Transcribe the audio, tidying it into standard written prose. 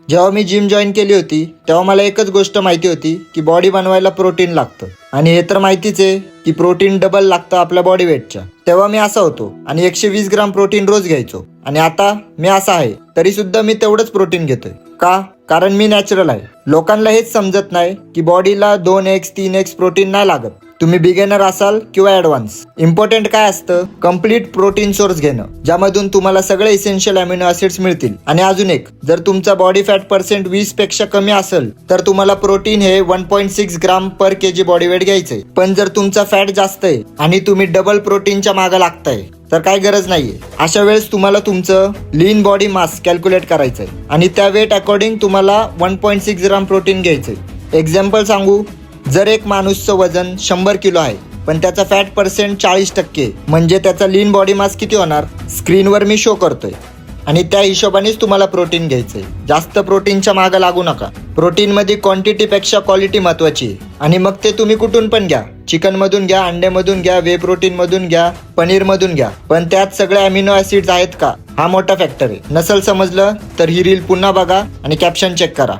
जेव्हा मी gym join केली होती तेव्हा मला एकच गोष्ट माहिती होती की बॉडी बनवायला प्रोटीन लागतं, आणि हे तर माहितीच आहे की प्रोटीन डबल लागतं आपल्या बॉडी वेटच्या. तेव्हा मी असा होतो आणि 120 ग्राम प्रोटीन रोज घ्यायचो, आणि आता मी असा आहे तरी सुद्धा मी तेवढंच प्रोटीन घेतोय. का? कारण मी नॅचरल आहे. लोकांना हेच समजत नाही की बॉडीला 2x 3x प्रोटीन नाही लागत. तुम्ही बिगिनर असाल किंवा ऍडव्हान्स, इम्पॉर्टंट काय असतं, कम्प्लीट प्रोटीन सोर्स घेणं, ज्यामधून तुम्हाला सगळे इसेन्शियल अमिनो ऍसिड्स मिळतील. आणि अजून एक, जर तुमचा बॉडी फॅट पर्सेंट 20 पेक्षा कमी असेल तर तुम्हाला प्रोटीन हे 1.6 ग्राम पर केजी बॉडी वेट घ्यायचंय. पण जर तुमचा फॅट जास्त आहे आणि तुम्ही डबल प्रोटीनच्या मागे लागताय तर काय गरज नाहीये. अशा वेळेस तुम्हाला तुमचं लीन बॉडी मास कॅल्क्युलेट करायचंय आणि त्या वेट अकॉर्डिंग तुम्हाला 1.6 ग्राम प्रोटीन घ्यायचंय. एक्झाम्पल सांगू, जर एक माणूसचं वजन 100 किलो आहे पण त्याचा फॅट पर्सेंट 40%, म्हणजे त्याचा लीन बॉडी मास किती होणार स्क्रीनवर मी शो करतोय, आणि त्या हिशोबानेच तुम्हाला प्रोटीन घ्यायचंय. जास्त प्रोटीनच्या मागे लागू नका. प्रोटीनमध्ये क्वांटिटीपेक्षा क्वालिटी महत्वाची आहे. आणि मग ते तुम्ही कुठून पण घ्या, चिकन मधून घ्या, अंड्यामधून घ्या, वे प्रोटीन मधून घ्या, पनीर मधून घ्या, पण त्यात सगळे अमिनो ऍसिड्स आहेत का, हा मोठा फॅक्टर आहे. नसल समजलं तर ही रील पुन्हा बघा आणि कॅप्शन चेक करा.